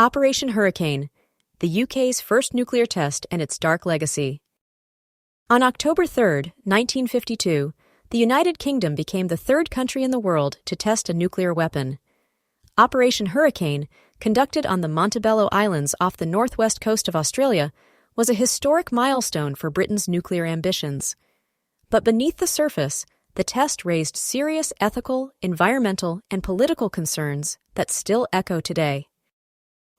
Operation Hurricane, the UK's first nuclear test and its dark legacy. On October 3, 1952, the United Kingdom became the third country in the world to test a nuclear weapon. Operation Hurricane, conducted on the Montebello Islands off the northwest coast of Australia, was a historic milestone for Britain's nuclear ambitions. But beneath the surface, the test raised serious ethical, environmental, and political concerns that still echo today.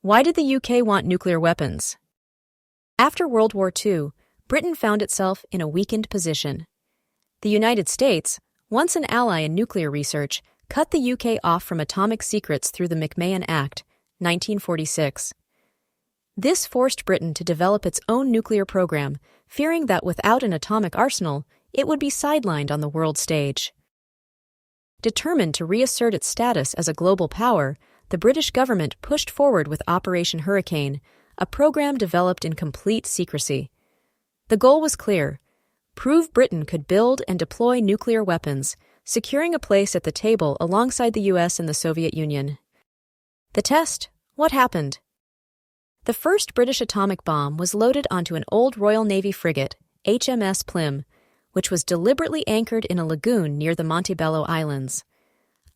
Why did the UK want nuclear weapons? After World War II, Britain found itself in a weakened position. The United States, once an ally in nuclear research, cut the UK off from atomic secrets through the McMahon Act, 1946. This forced Britain to develop its own nuclear program, fearing that without an atomic arsenal, it would be sidelined on the world stage. Determined to reassert its status as a global power, the British government pushed forward with Operation Hurricane, a program developed in complete secrecy. The goal was clear: prove Britain could build and deploy nuclear weapons, securing a place at the table alongside the US and the Soviet Union. The test: what happened? The first British atomic bomb was loaded onto an old Royal Navy frigate, HMS Plym, which was deliberately anchored in a lagoon near the Montebello Islands.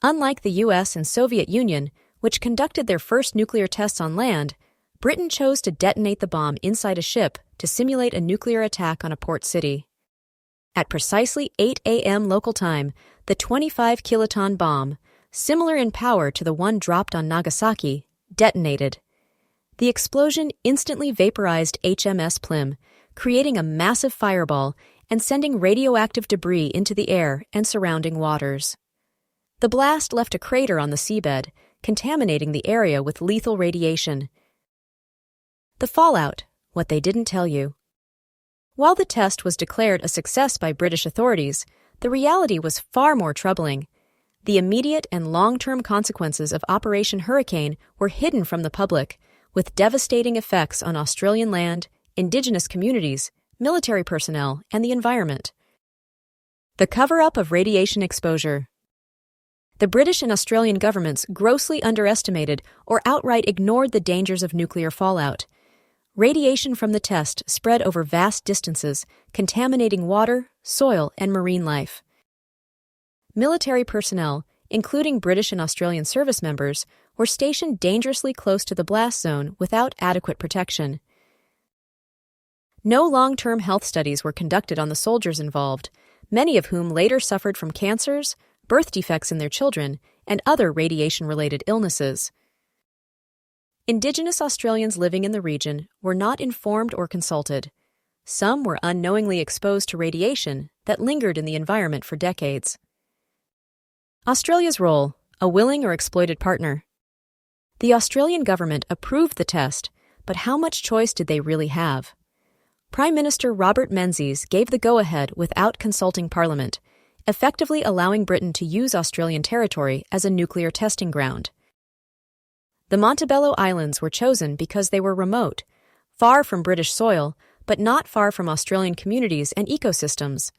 Unlike the US and Soviet Union, which conducted their first nuclear tests on land, Britain chose to detonate the bomb inside a ship to simulate a nuclear attack on a port city. At precisely 8 a.m. local time, the 25-kiloton bomb, similar in power to the one dropped on Nagasaki, detonated. The explosion instantly vaporized HMS Plym, creating a massive fireball and sending radioactive debris into the air and surrounding waters. The blast left a crater on the seabed, contaminating the area with lethal radiation. The fallout: what they didn't tell you. While the test was declared a success by British authorities, the reality was far more troubling. The immediate and long-term consequences of Operation Hurricane were hidden from the public, with devastating effects on Australian land, Indigenous communities, military personnel, and the environment. The cover-up of radiation exposure. The British and Australian governments grossly underestimated or outright ignored the dangers of nuclear fallout. Radiation from the test spread over vast distances, contaminating water, soil, and marine life. Military personnel, including British and Australian service members, were stationed dangerously close to the blast zone without adequate protection. No long-term health studies were conducted on the soldiers involved, many of whom later suffered from cancers, birth defects in their children, and other radiation-related illnesses. Indigenous Australians living in the region were not informed or consulted. Some were unknowingly exposed to radiation that lingered in the environment for decades. Australia's role: a willing or exploited partner. The Australian government approved the test, but how much choice did they really have? Prime Minister Robert Menzies gave the go-ahead without consulting Parliament, effectively allowing Britain to use Australian territory as a nuclear testing ground. The Montebello Islands were chosen because they were remote, far from British soil, but not far from Australian communities and ecosystems.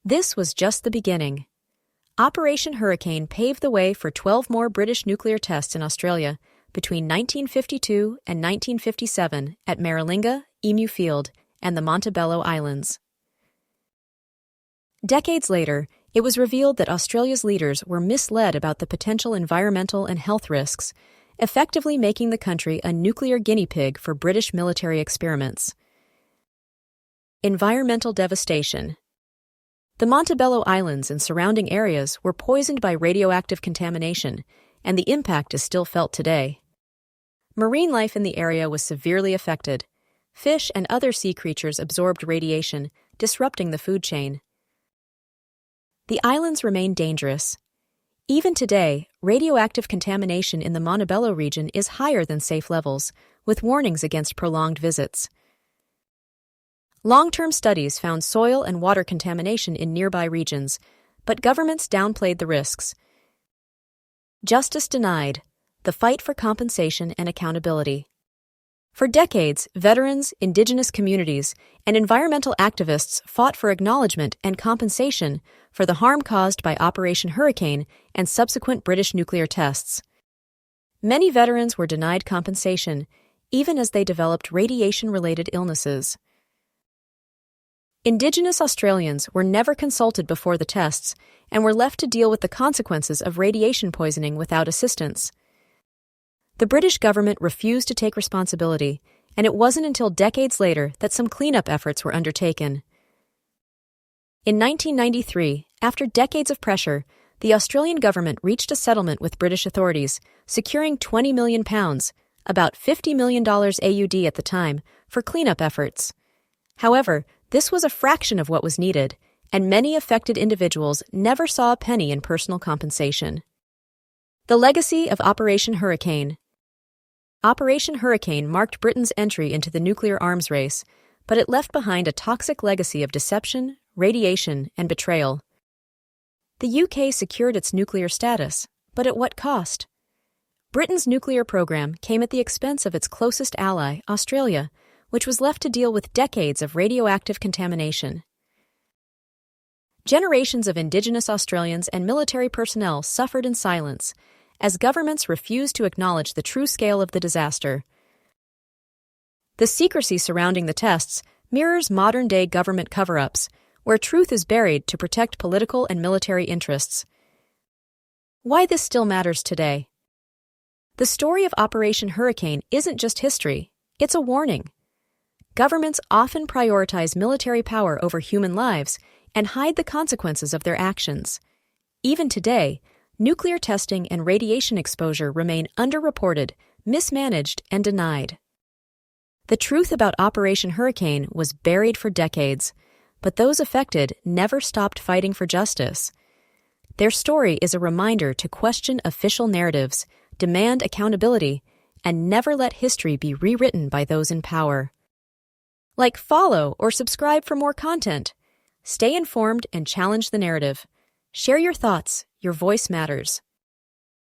This was just the beginning. Operation Hurricane paved the way for 12 more British nuclear tests in Australia between 1952 and 1957 at Maralinga, Emu Field, and the Montebello Islands. Decades later, it was revealed that Australia's leaders were misled about the potential environmental and health risks, effectively making the country a nuclear guinea pig for British military experiments. Environmental devastation. The Montebello Islands and surrounding areas were poisoned by radioactive contamination, and the impact is still felt today. Marine life in the area was severely affected. Fish and other sea creatures absorbed radiation, disrupting the food chain. The islands remain dangerous. Even today, radioactive contamination in the Montebello region is higher than safe levels, with warnings against prolonged visits. Long-term studies found soil and water contamination in nearby regions, but governments downplayed the risks. Justice denied. The fight for compensation and accountability. For decades, veterans, Indigenous communities, and environmental activists fought for acknowledgement and compensation for the harm caused by Operation Hurricane and subsequent British nuclear tests. Many veterans were denied compensation, even as they developed radiation-related illnesses. Indigenous Australians were never consulted before the tests and were left to deal with the consequences of radiation poisoning without assistance. The British government refused to take responsibility, and it wasn't until decades later that some cleanup efforts were undertaken. In 1993, after decades of pressure, the Australian government reached a settlement with British authorities, securing £20 million, about $50 million AUD at the time, for cleanup efforts. However, this was a fraction of what was needed, and many affected individuals never saw a penny in personal compensation. The legacy of Operation Hurricane. Operation Hurricane marked Britain's entry into the nuclear arms race, but it left behind a toxic legacy of deception, radiation, and betrayal. The UK secured its nuclear status, but at what cost? Britain's nuclear program came at the expense of its closest ally, Australia, which was left to deal with decades of radioactive contamination. Generations of Indigenous Australians and military personnel suffered in silence, as governments refused to acknowledge the true scale of the disaster. The secrecy surrounding the tests mirrors modern-day government cover-ups, where truth is buried to protect political and military interests. Why this still matters today? The story of Operation Hurricane isn't just history, it's a warning. Governments often prioritize military power over human lives and hide the consequences of their actions. Even today, nuclear testing and radiation exposure remain underreported, mismanaged, and denied. The truth about Operation Hurricane was buried for decades, but those affected never stopped fighting for justice. Their story is a reminder to question official narratives, demand accountability, and never let history be rewritten by those in power. Like, follow, or subscribe for more content. Stay informed and challenge the narrative. Share your thoughts. Your voice matters.